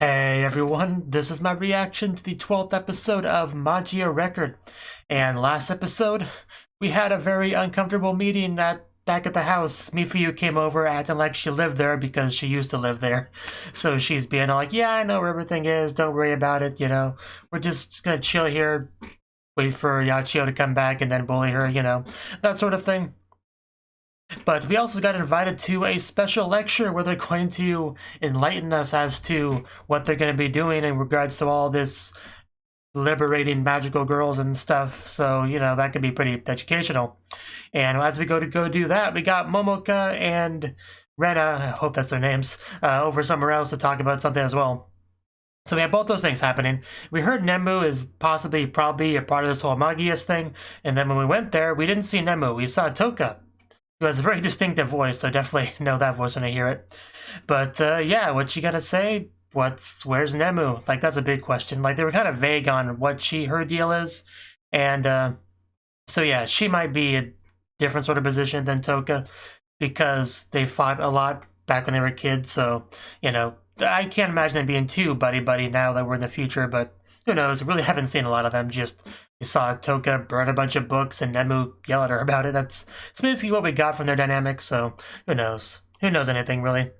Hey everyone, this is my reaction to the 12th episode of Magia Record. And last episode, we had a very uncomfortable meeting back at the house. Mifuyu came over acting like she lived there because she used to live there. So she's being all like, yeah, I know where everything is, don't worry about it, you know. We're just gonna chill here, wait for Yachio to come back and then bully her, you know, that sort of thing. But we also got invited to a special lecture where they're going to enlighten us as to what they're going to be doing in regards to all this liberating magical girls and stuff. So, you know, that could be pretty educational. And as we go do that, we got Momoka and Rena, I hope that's their names, over somewhere else to talk about something as well. So we have both those things happening. We heard Nemu is probably a part of this whole Magias thing. And then when we went there, we didn't see Nemu. We saw Toka, who has a very distinctive voice, so definitely know that voice when I hear it. But yeah, what you gotta say? Where's Nemu? Like, that's a big question. Like, they were kind of vague on what her deal is. And so yeah, she might be a different sort of position than Toka because they fought a lot back when they were kids. So, you know, I can't imagine them being too buddy-buddy now that we're in the future, but who knows? We really haven't seen a lot of them. Just we saw Toka burn a bunch of books and Nemu yell at her about it. It's basically what we got from their dynamics, so who knows? Who knows anything, really?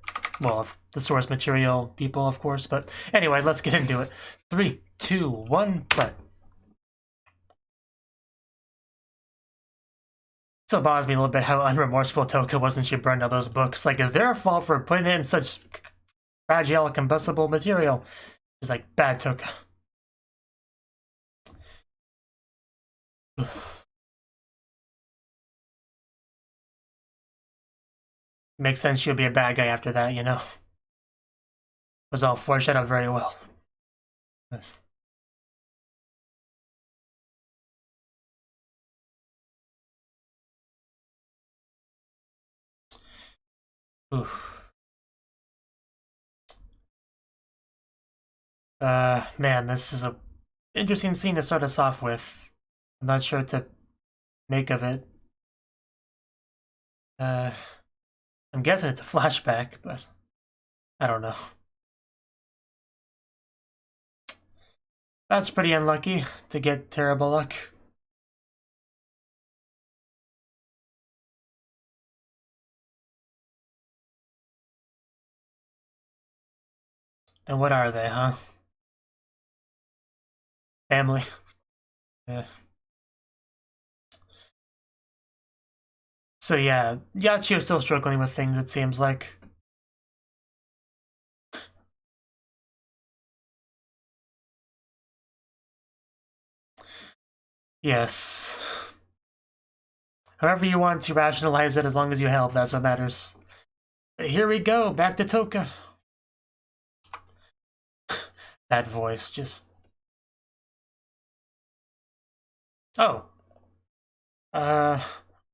Well, the source material people, of course. But anyway, let's get into it. 3, 2, 1, play. So it bothers me a little bit how unremorseful Toka was when she burned all those books. Like, is their fault for putting it in such fragile, combustible material? It's like, bad Toka. Makes sense she'll be a bad guy after that, you know? Was all foreshadowed very well. Oof. Man, this is a interesting scene to start us off with. I'm not sure what to make of it. I'm guessing it's a flashback, but I don't know. That's pretty unlucky to get terrible luck. Then what are they, huh? Family. Yeah. So yeah, Yachio's still struggling with things, it seems like. Yes. However you want to rationalize it, as long as you help, that's what matters. But here we go, back to Toka. That voice, just... Oh.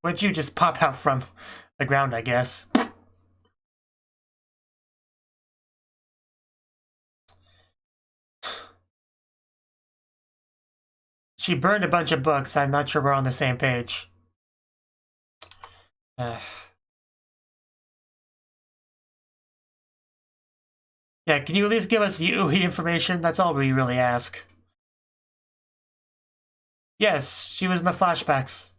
Where'd you just pop out from? The ground, I guess. She burned a bunch of books. I'm not sure we're on the same page. Yeah, can you at least give us the Uhi information? That's all we really ask. Yes, she was in the flashbacks.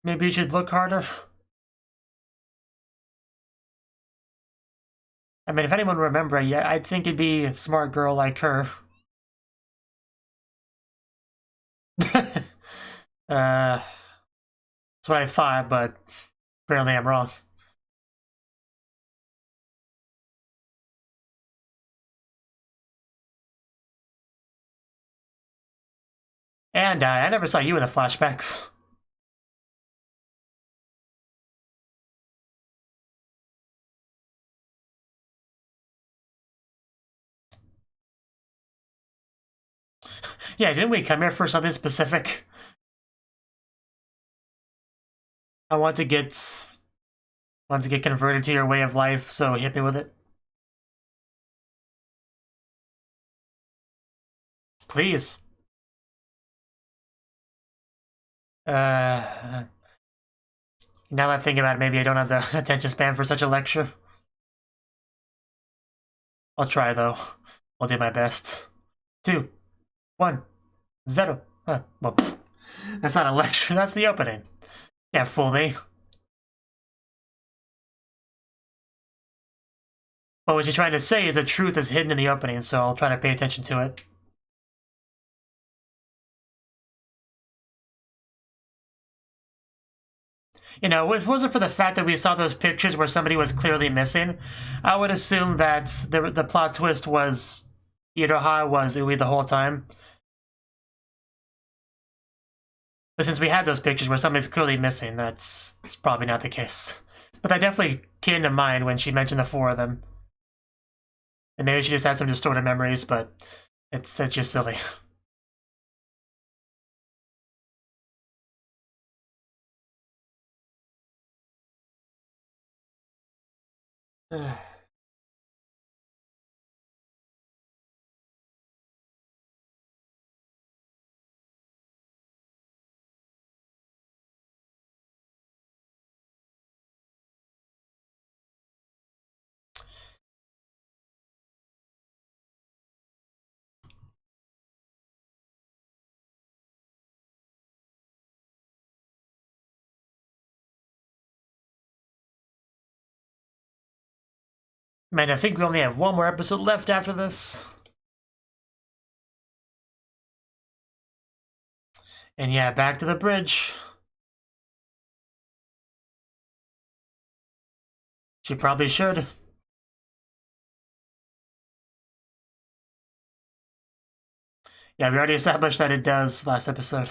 Maybe you should look harder. I mean, if anyone remember, yeah, I think it'd be a smart girl like her. That's what I thought, but apparently I'm wrong. And I never saw you in the flashbacks. Yeah, didn't we come here for something specific? I want to get converted to your way of life, so hit me with it. Please. Now that I think about it, maybe I don't have the attention span for such a lecture. I'll try, though. I'll do my best. 2, 1, 0. Well, that's not a lecture, that's the opening. Can't fool me. But what she's trying to say is the truth is hidden in the opening, so I'll try to pay attention to it. You know, if it wasn't for the fact that we saw those pictures where somebody was clearly missing, I would assume that the plot twist was Iroha was Ui the whole time. But since we had those pictures where somebody's clearly missing, that's probably not the case. But that definitely came to mind when she mentioned the 4 of them. And maybe she just had some distorted memories, but it's just silly. Man, I think we only have one more episode left after this. And yeah, back to the bridge. She probably should. Yeah, we already established that it does last episode.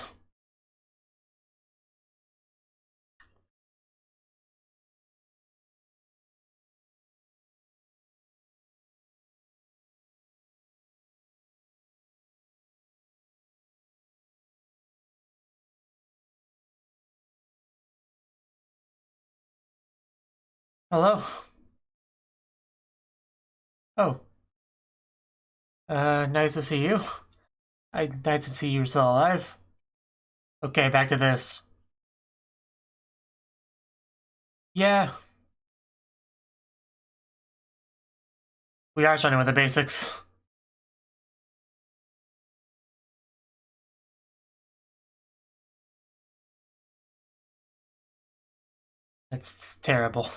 Hello? Oh. Nice to see you. Nice to see you're still alive. Okay, back to this. Yeah. We are starting with the basics. It's terrible.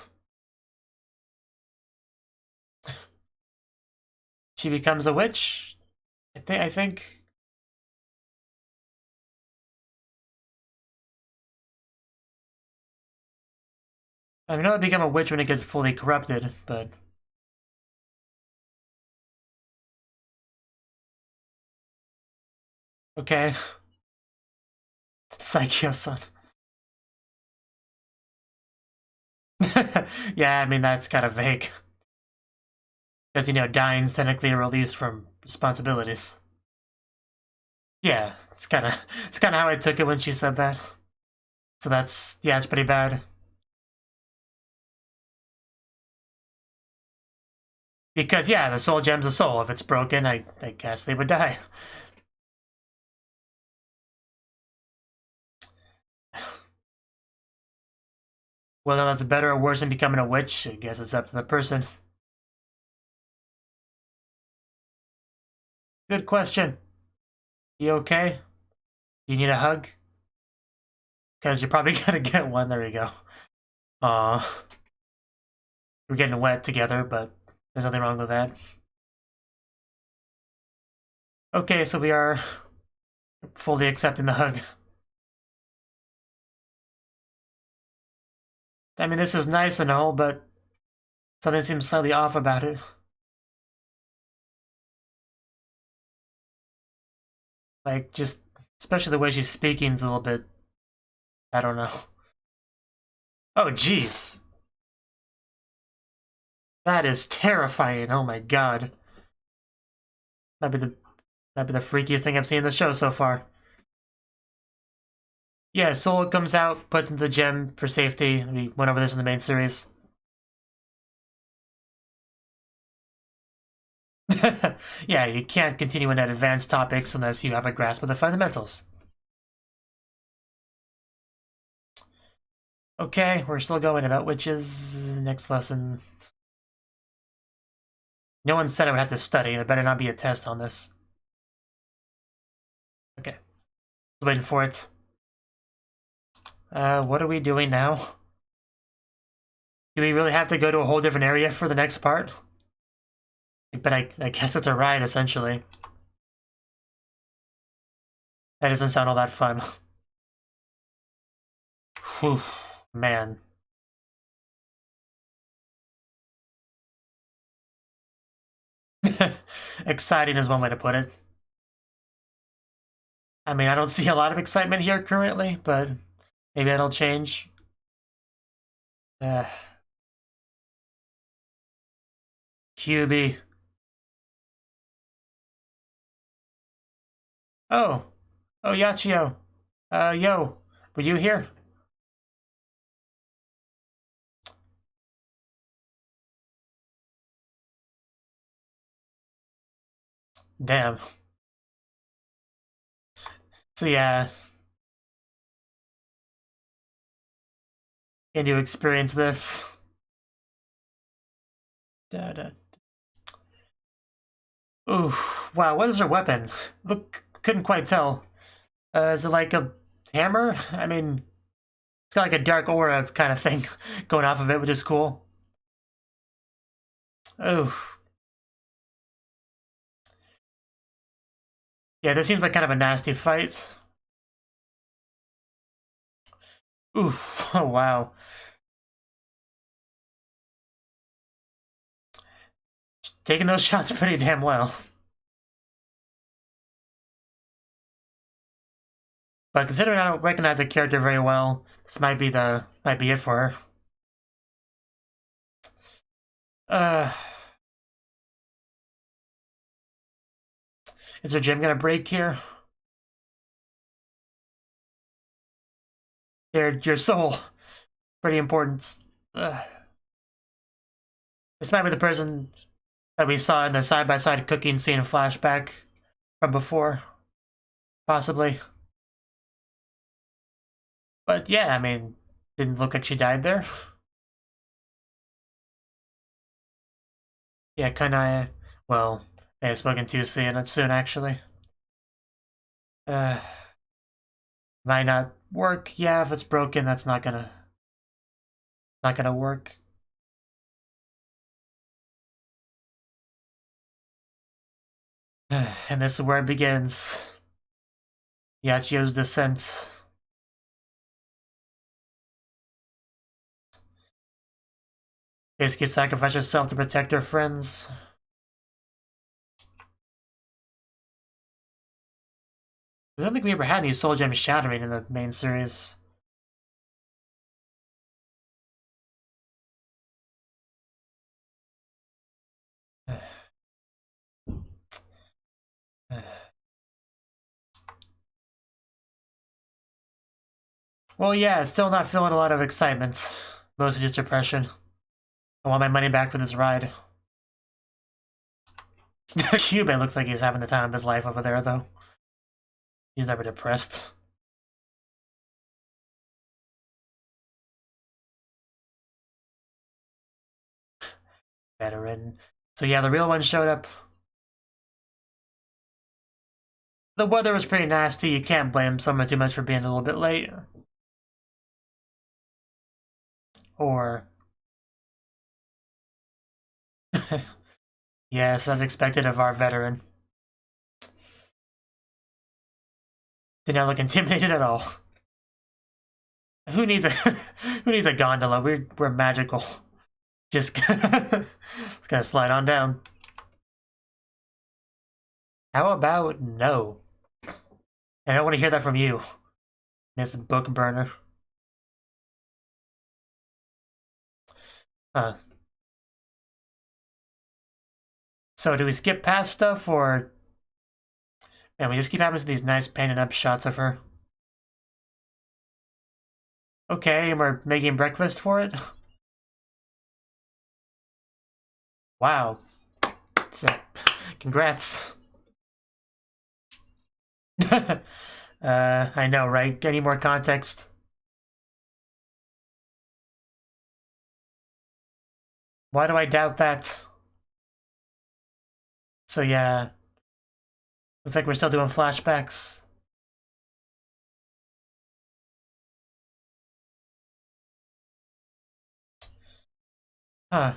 She becomes a witch? I think... I know it become a witch when it gets fully corrupted, but... Okay. Psycho-san. Yeah, I mean, that's kind of vague. Because, you know, dying's technically a release from responsibilities. Yeah, it's kind of how I took it when she said that. So that's, yeah, it's pretty bad. Because, yeah, the soul gem's a soul. If it's broken, I guess they would die. Whether that's better or worse than becoming a witch, I guess it's up to the person. Good question. You okay? Do you need a hug? Because you're probably gonna get one. There you go. We're getting wet together, but there's nothing wrong with that. Okay, so we are fully accepting the hug. I mean, this is nice and all, but something seems slightly off about it. Like, just, especially the way she's speaking is a little bit, I don't know. Oh, jeez. That is terrifying, oh my god. Might be the freakiest thing I've seen in the show so far. Yeah, Soul comes out, puts in the gem for safety. We went over this in the main series. Yeah, you can't continue in advanced topics unless you have a grasp of the fundamentals. Okay, we're still going about witches. Next lesson. No one said I would have to study. There better not be a test on this. Okay. Waiting for it. What are we doing now? Do we really have to go to a whole different area for the next part? But I guess it's a ride, essentially. That doesn't sound all that fun. Whew, man. Exciting is one way to put it. I mean, I don't see a lot of excitement here currently, but maybe that'll change. QB. Oh. Oh, Yachio. Yo. Were you here? Damn. So yeah. Can you experience this? Ooh, wow, what is her weapon? Look, couldn't quite tell. Is it like a hammer? I mean, it's got like a dark aura kind of thing going off of it, which is cool. Ooh. Yeah, this seems like kind of a nasty fight. Ooh, oh wow. Taking those shots pretty damn well. But considering I don't recognize the character very well, this might be it for her. Is her gym gonna break here? Your soul. Pretty important. This might be the person that we saw in the side-by-side cooking scene flashback from before. Possibly. But yeah, I mean, didn't look like she died there. Yeah, kinda, well, may have spoken too soon, actually. Might not work. Yeah, if it's broken, that's not gonna work. And this is where it begins. Yachio's descent. Basically sacrifice herself to protect her friends. I don't think we ever had any soul gem shattering in the main series. Well, yeah, still not feeling a lot of excitement. Mostly just depression. I want my money back for this ride. Cuban looks like he's having the time of his life over there, though. He's never depressed. Veteran. So yeah, the real one showed up. The weather was pretty nasty. You can't blame someone too much for being a little bit late. Or... yes, as expected of our veteran. Did not look intimidated at all. Who needs a gondola? We're magical. Just it's gonna slide on down. How about no? I don't want to hear that from you, Miss Book Burner. So do we skip past stuff, or... man, we just keep having these nice painted up shots of her. Okay, and we're making breakfast for it? Wow. So, congrats. I know, right? Any more context? Why do I doubt that? So yeah, looks like we're still doing flashbacks. Huh.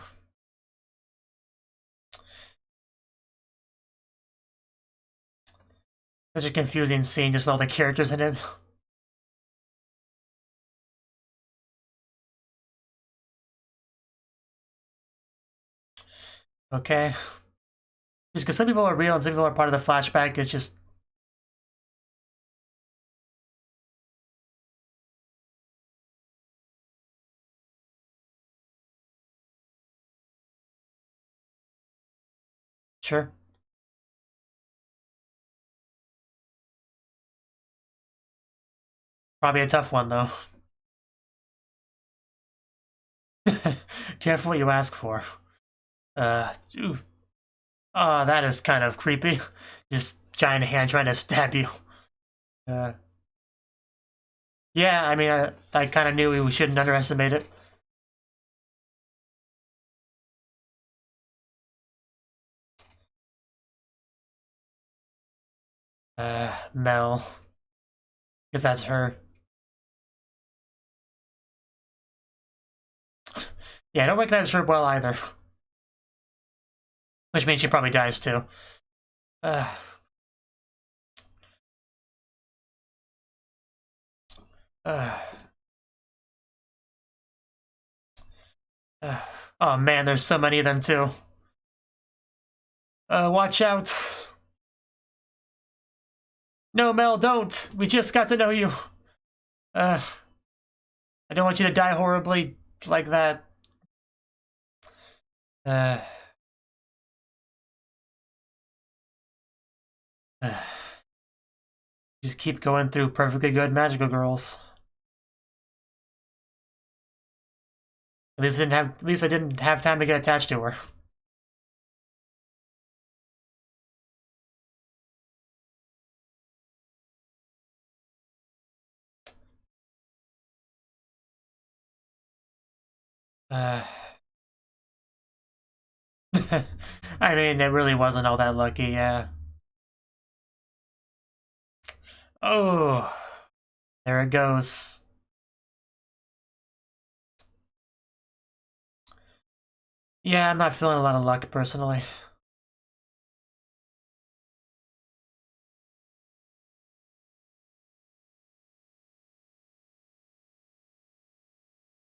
Such a confusing scene, just all the characters in it. Okay. Just because some people are real and some people are part of the flashback, it's just... Sure. Probably a tough one, though. Careful what you ask for. Ooh. Oh, that is kind of creepy. Just giant hand trying to stab you. Yeah, I mean, I kind of knew we shouldn't underestimate it. Mel. Because that's her. Yeah, I don't recognize her well either. Which means she probably dies too. Uh, uh, oh man, there's so many of them too. Watch out. No, Mel, don't. We just got to know you. I don't want you to die horribly like that. Uh, just keep going through perfectly good magical girls. At least I didn't have time to get attached to her. I mean, it really wasn't all that lucky, yeah. Oh, there it goes. Yeah, I'm not feeling a lot of luck, personally.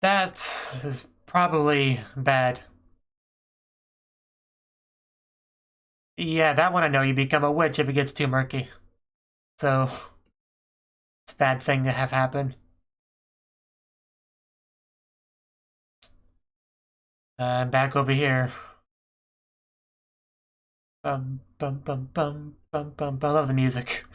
That is probably bad. Yeah, that one I know. You become a witch if it gets too murky. So, it's a bad thing to have happen. I'm back over here. Bum, bum, bum, bum, bum, bum, bum. I love the music.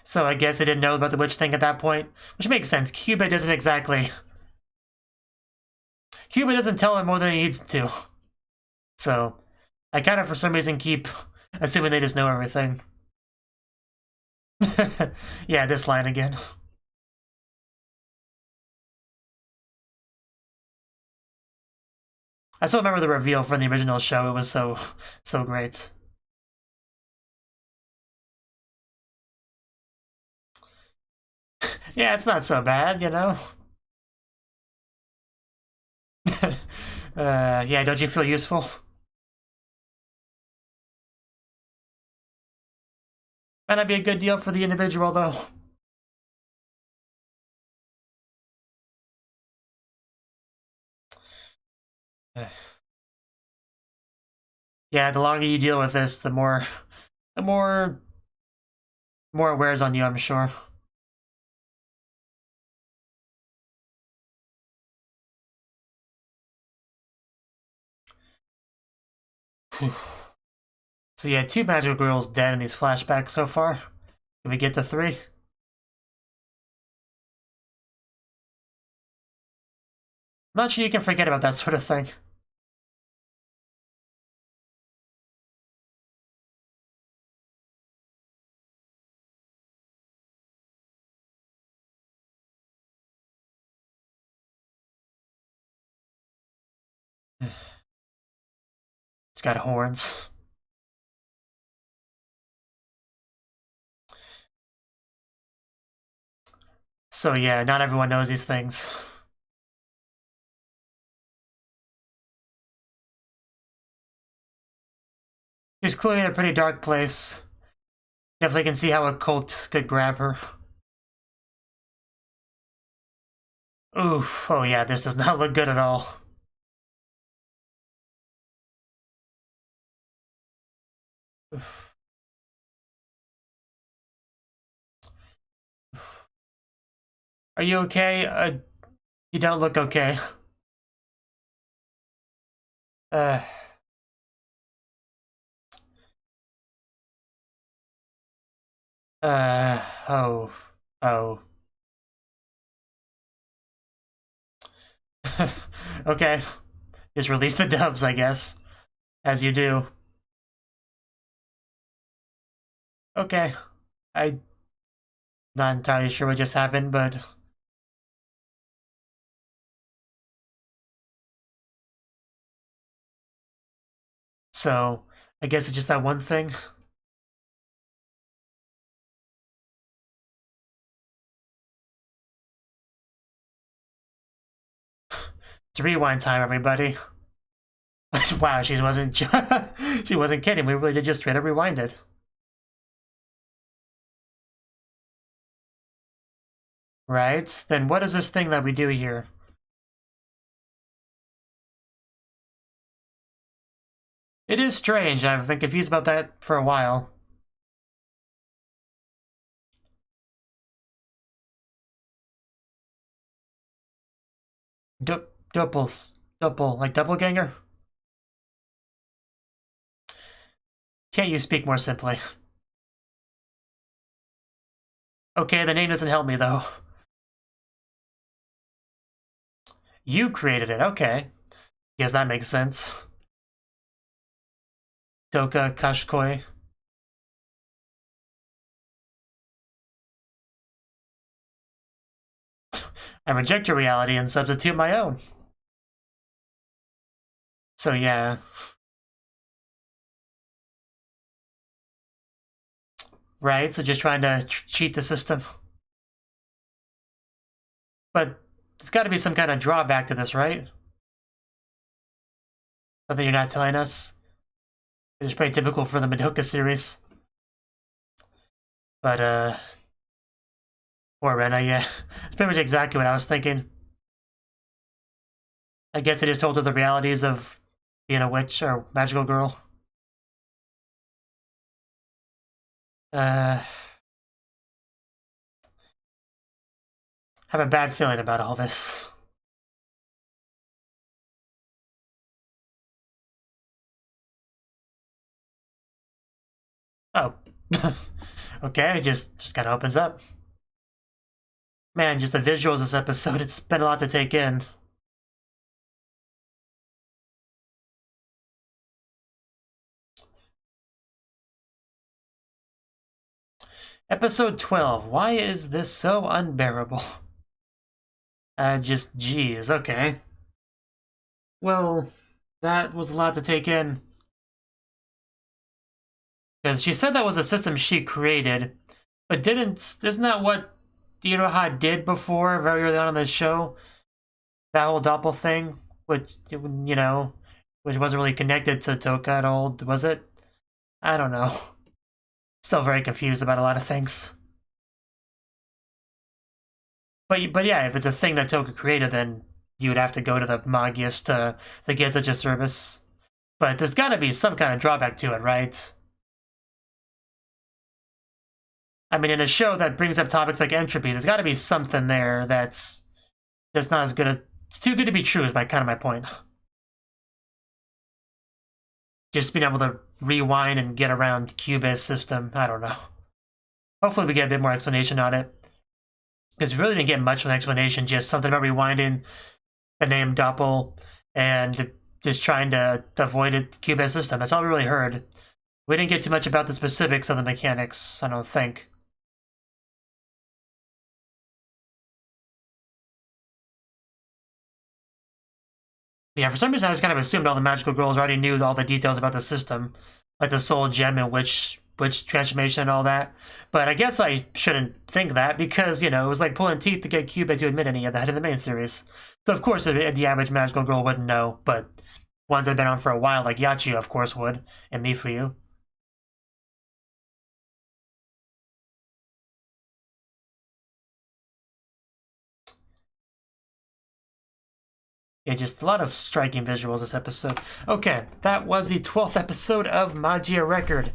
So I guess I didn't know about the witch thing at that point, which makes sense. Cuba doesn't exactly... Cuba doesn't tell him more than he needs to. So, I kind of, for some reason, keep assuming they just know everything. Yeah, this line again. I still remember the reveal from the original show. It was so great. Yeah, it's not so bad, you know? Yeah, don't you feel useful? Might not be a good deal for the individual, though. Yeah, the longer you deal with this, the more it wears on you, I'm sure. So yeah, 2 magical girls dead in these flashbacks so far. Can we get to 3? I'm not sure you can forget about that sort of thing. got horns. So yeah, not everyone knows these things. She's clearly in a pretty dark place. Definitely can see how a cult could grab her. Oof, oh yeah, this does not look good at all. Oof. Are you okay? You don't look okay. Uh... oh. Oh. Okay. Just release the dubs, I guess. As you do. Okay. I'm not entirely sure what just happened, but... So, I guess it's just that one thing. It's rewind time, everybody. Wow, she wasn't she wasn't kidding. We really did just straight up rewind it. Right? Then what is this thing that we do here? It is strange. I've been confused about that for a while. Double, like doppelganger? Can't you speak more simply? Okay, the name doesn't help me, though. You created it, okay. Guess that makes sense. Doka Kashkoi. I reject your reality and substitute my own. So yeah. Right, so just trying to cheat the system. But there's got to be some kind of drawback to this, right? Something you're not telling us? It's pretty typical for the Madoka series. But, poor Rena, yeah. It's pretty much exactly what I was thinking. I guess they just told her the realities of being a witch or magical girl. Have a bad feeling about all this. Oh. Okay, just kind of opens up. Man, just the visuals this episode, it's been a lot to take in. Episode 12, why is this so unbearable? Just geez, okay. Well, that was a lot to take in. Because she said that was a system she created, but isn't that what Iroha did before, very early on in the show? That whole doppel thing, which, you know, which wasn't really connected to Toka at all, was it? I don't know. Still very confused about a lot of things. But yeah, if it's a thing that Toka created, then you would have to go to the Magias to get such a service. But there's got to be some kind of drawback to it, right? I mean, in a show that brings up topics like entropy, there's got to be something there that's not as good as... It's too good to be true is kind of my point. Just being able to rewind and get around Cube's system, I don't know. Hopefully we get a bit more explanation on it. Because we really didn't get much of an explanation, just something about rewinding the name Doppel and just trying to avoid it Cube's system. That's all we really heard. We didn't get too much about the specifics of the mechanics, I don't think. Yeah, for some reason I just kind of assumed all the magical girls already knew all the details about the system, like the soul gem and which transformation and all that. But I guess I shouldn't think that because, you know, it was like pulling teeth to get Kyuu to admit any of that in the main series. So of course the average magical girl wouldn't know, but ones that have been on for a while, like Yachiyo, of course, would, and Mifuyu. Yeah, just a lot of striking visuals this episode. Okay, that was the 12th episode of Magia Record.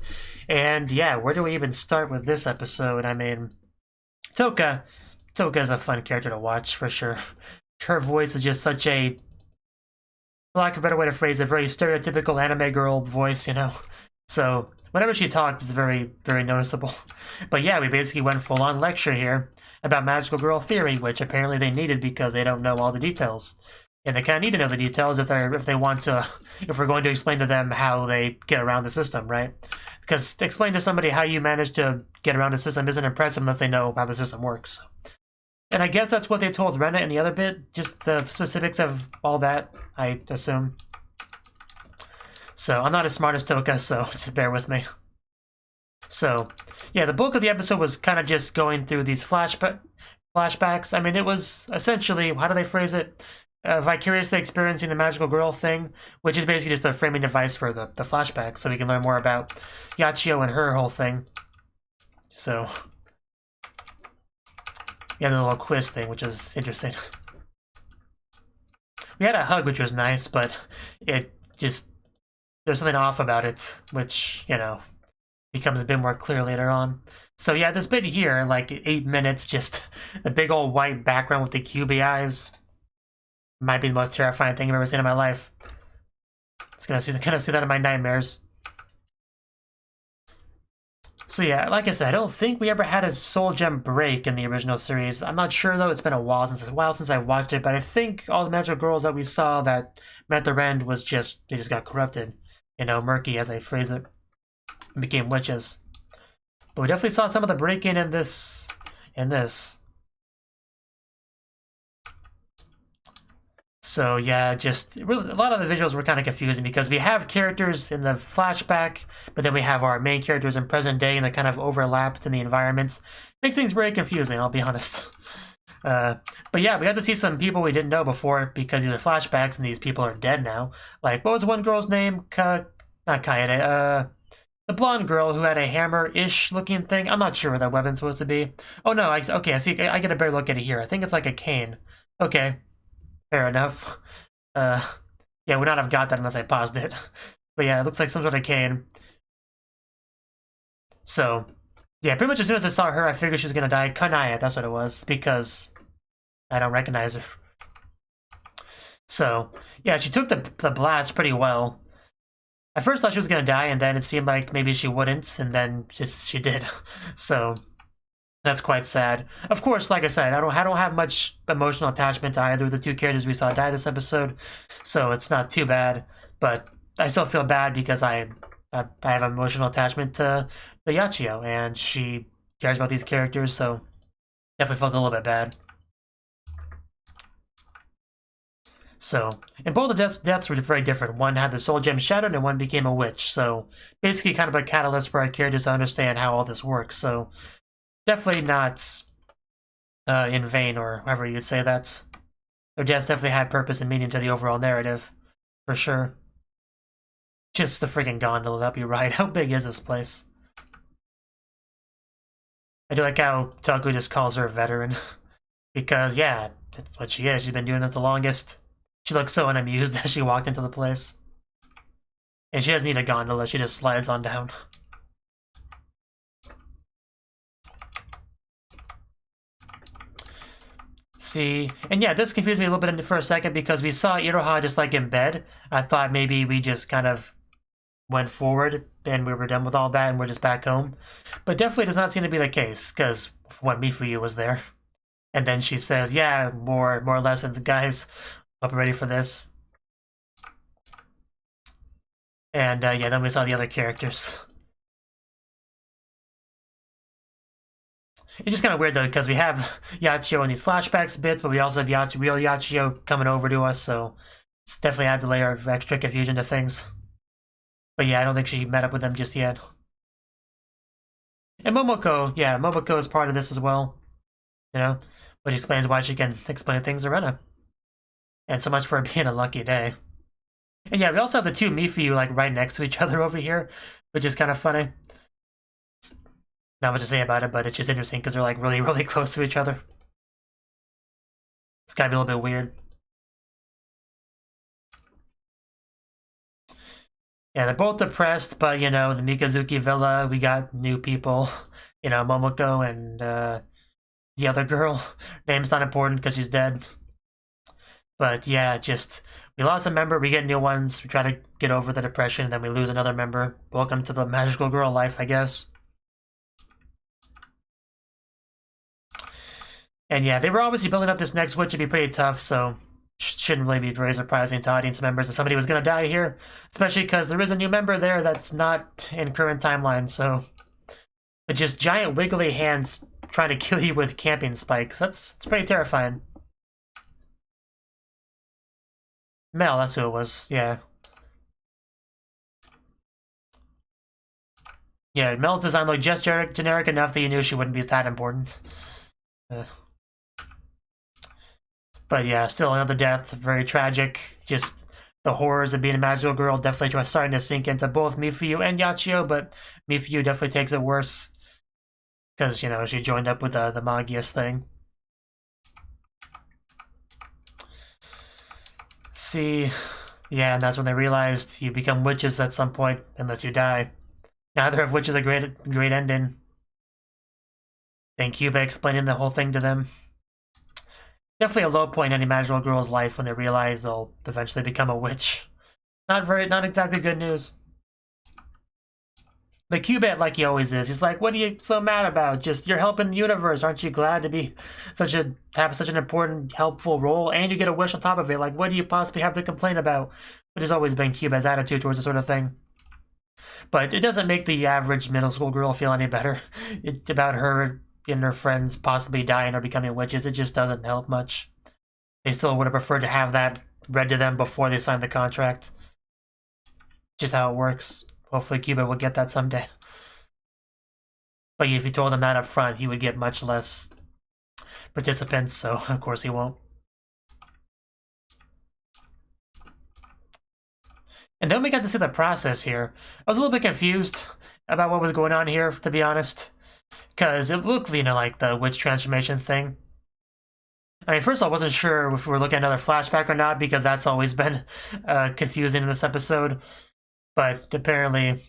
And yeah, where do we even start with this episode? I mean, Toka is a fun character to watch, for sure. Her voice is just such a, for lack of a better way to phrase it, very stereotypical anime girl voice, you know? So, whenever she talks, it's very, very noticeable. But yeah, we basically went full-on lecture here about magical girl theory, which apparently they needed because they don't know all the details. And they kind of need to know the details if they want to, if we're going to explain to them how they get around the system, right? Because to explain to somebody how you manage to get around the system isn't impressive unless they know how the system works. And I guess that's what they told Rena in the other bit, just the specifics of all that, I assume. So I'm not as smart as Toka, so just bear with me. So yeah, the bulk of the episode was kind of just going through these flashbacks. I mean, it was essentially, how do they phrase it? Vicariously experiencing the magical girl thing, which is basically just a framing device for the flashback, so we can learn more about Yachiyo and her whole thing. So, yeah, the little quiz thing, which is interesting. We had a hug, which was nice, but it just, there's something off about it, which, you know, becomes a bit more clear later on. So yeah, this bit here, like 8 minutes, just the big old white background with the cubey eyes. Might be the most terrifying thing I've ever seen in my life. It's gonna see that in my nightmares. So yeah, like I said, I don't think we ever had a soul gem break in the original series. I'm not sure though. It's been a while since I watched it, but I think all the magical girls that we saw that met their end was just they just got corrupted, you know, murky as they phrase it, and became witches. But we definitely saw some of the break-in in this. So yeah, just really, a lot of the visuals were kind of confusing because we have characters in the flashback, but then we have our main characters in present day and they're kind of overlapped in the environments. Makes things very confusing, I'll be honest. But yeah, we got to see some people we didn't know before because these are flashbacks and these people are dead now. Like, what was one girl's name? Not Kaede, the blonde girl who had a hammer-ish looking thing. I'm not sure where that weapon's supposed to be. Oh no, okay, I see, I get a better look at it here. I think it's like a cane. Okay. Fair enough. Yeah, would not have got that unless I paused it. But yeah, it looks like some sort of cane. So, yeah, pretty much as soon as I saw her, I figured she was gonna die. Kanaya, that's what it was, because I don't recognize her. So, yeah, she took the blast pretty well. At first I thought she was gonna die, and then it seemed like maybe she wouldn't, and then she did. So, that's quite sad. Of course, like I said, I don't have much emotional attachment to either of the two characters we saw die this episode, so it's not too bad. But I still feel bad because I have emotional attachment to the Yachiyo, and she cares about these characters, so definitely felt a little bit bad. So, and both the deaths were very different. One had the soul gem shattered, and one became a witch. So, basically, kind of a catalyst for our characters to understand how all this works. So. Definitely not in vain, or however you'd say that. Their deaths definitely had purpose and meaning to the overall narrative, for sure. Just the freaking gondola, that'd be right. How big is this place? I do like how Taku just calls her a veteran. Because, yeah, that's what she is. She's been doing this the longest. She looked so unamused as she walked into the place. And she doesn't need a gondola, she just slides on down. See, and yeah, this confused me a little bit for a second because we saw Iroha just like in bed. I thought maybe we just kind of went forward and we were done with all that and we're just back home. But definitely does not seem to be the case because when Mifuyu was there. And then she says, yeah, more lessons, guys. Hope you're ready for this. And yeah, then we saw the other characters. It's just kind of weird though, because we have Yachiyo in these flashbacks bits, but we also have real Yachiyo coming over to us, so definitely adds a layer of extra confusion to things. But yeah, I don't think she met up with them just yet. And Momoko, yeah, Momoko is part of this as well. You know, which explains why she can explain things to Rena. And so much for it being a lucky day. And yeah, we also have the two Mifu like right next to each other over here, which is kind of funny. Not much to say about it, but it's just interesting because they're like really, really close to each other. It's gotta be a little bit weird. Yeah, they're both depressed, but you know, the Mikazuki Villa, we got new people. You know, Momoko and the other girl. Name's not important because she's dead. But yeah, just we lost a member, we get new ones, we try to get over the depression, and then we lose another member. Welcome to the magical girl life, I guess. And yeah, they were obviously building up this next witch to be pretty tough, so shouldn't really be very surprising to audience members that somebody was going to die here, especially because there is a new member there that's not in current timeline, so... But just giant wiggly hands trying to kill you with camping spikes, that's pretty terrifying. Mel, that's who it was, yeah. Yeah, Mel's design looked just generic enough that you knew she wouldn't be that important. But yeah, still another death, very tragic. Just the horrors of being a magical girl definitely starting to sink into both Mifuyu and Yachio, but Mifuyu definitely takes it worse. Because, you know, she joined up with the Magius thing. See, yeah, and that's when they realized you become witches at some point, unless you die. Neither of which is a great ending. Then Cuba explaining the whole thing to them. Definitely a low point in any magical girl's life when they realize they'll eventually become a witch. Not exactly good news. But Cubit, like he always is, he's like, what are you so mad about? Just, you're helping the universe. Aren't you glad to be have such an important, helpful role? And you get a wish on top of it. Like, what do you possibly have to complain about? Which has always been Cubit's attitude towards this sort of thing. But it doesn't make the average middle school girl feel any better. It's about her and her friends possibly dying or becoming witches. It just doesn't help much. They still would have preferred to have that read to them before they signed the contract. Just how it works. Hopefully Cuba will get that someday. But if you told him that up front, he would get much less participants, so of course he won't. And then we got to see the process here. I was a little bit confused about what was going on here, to be honest. Because it looked, you know, like the witch transformation thing. I mean, first of all, I wasn't sure if we were looking at another flashback or not, because that's always been confusing in this episode. But apparently, it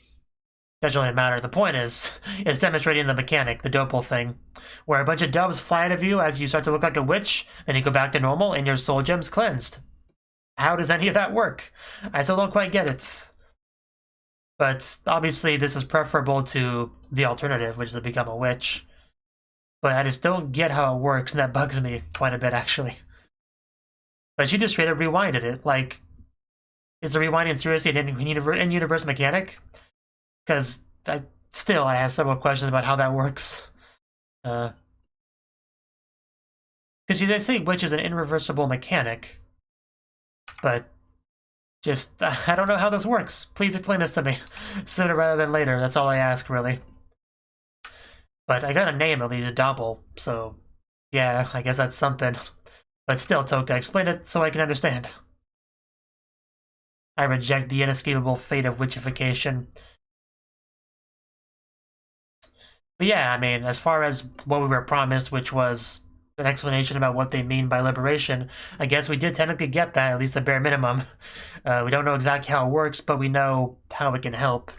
doesn't really matter. The point is, it's demonstrating the mechanic, the dopal thing, where a bunch of doves fly out of you as you start to look like a witch, then you go back to normal and your soul gem's cleansed. How does any of that work? I still don't quite get it. But obviously, this is preferable to the alternative, which is to become a witch. But I just don't get how it works, and that bugs me quite a bit, actually. But she just straight up rewinded it. Like, is the rewinding seriously an in-universe mechanic? Because I have several questions about how that works. Because they say witch is an irreversible mechanic. But just, I don't know how this works. Please explain this to me. Sooner rather than later. That's all I ask, really. But I got a name at least, Doppel, so yeah, I guess that's something. But still, Toka, explain it so I can understand. I reject the inescapable fate of witchification. But yeah, I mean, as far as what we were promised, which was an explanation about what they mean by liberation, I guess we did technically get that, at least the bare minimum. We don't know exactly how it works, but we know how it can help.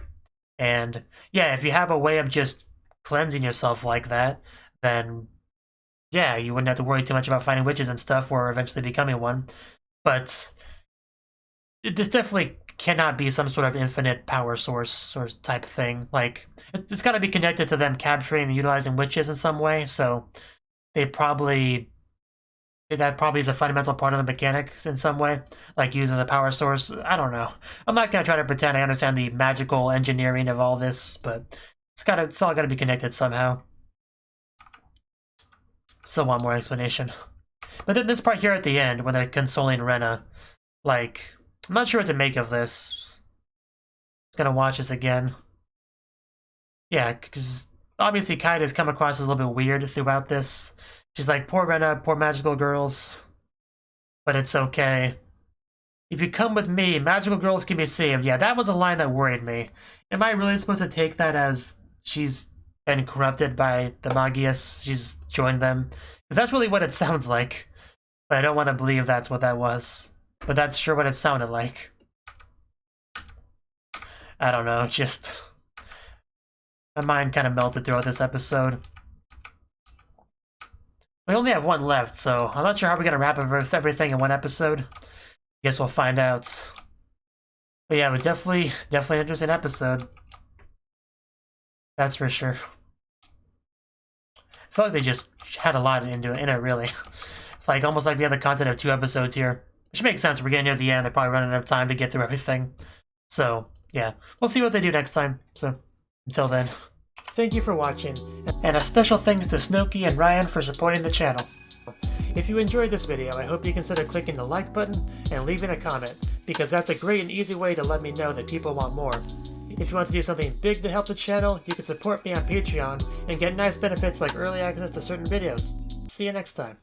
And yeah, if you have a way of just cleansing yourself like that, then yeah, you wouldn't have to worry too much about fighting witches and stuff or eventually becoming one. But this definitely cannot be some sort of infinite power source or type thing. Like, it's got to be connected to them capturing and utilizing witches in some way, so that probably is a fundamental part of the mechanics in some way, like used as a power source. I don't know. I'm not going to try to pretend I understand the magical engineering of all this, but it's all got to be connected somehow. Still want more explanation. But then this part here at the end, when they're consoling Rena, like, I'm not sure what to make of this. Gonna watch this again. Yeah, because obviously Kaida's come across as a little bit weird throughout this. She's like, poor Rena, poor magical girls. But it's okay. If you come with me, magical girls can be saved. Yeah, that was a line that worried me. Am I really supposed to take that as she's been corrupted by the Magias? She's joined them? Because that's really what it sounds like. But I don't want to believe that's what that was. But that's sure what it sounded like. I don't know, just... my mind kind of melted throughout this episode. We only have one left, so I'm not sure how we're going to wrap up everything in one episode. Guess we'll find out. But yeah, it was definitely an interesting episode. That's for sure. I feel like they just had a lot in it, really. Like, almost like we had the content of 2 episodes here. Which makes sense, we're getting near the end, they're probably running out of time to get through everything. So, yeah. We'll see what they do next time. So, until then. Thank you for watching, and a special thanks to Cnouki and Ryan for supporting the channel. If you enjoyed this video, I hope you consider clicking the like button and leaving a comment, because that's a great and easy way to let me know that people want more. If you want to do something big to help the channel, you can support me on Patreon and get nice benefits like early access to certain videos. See you next time.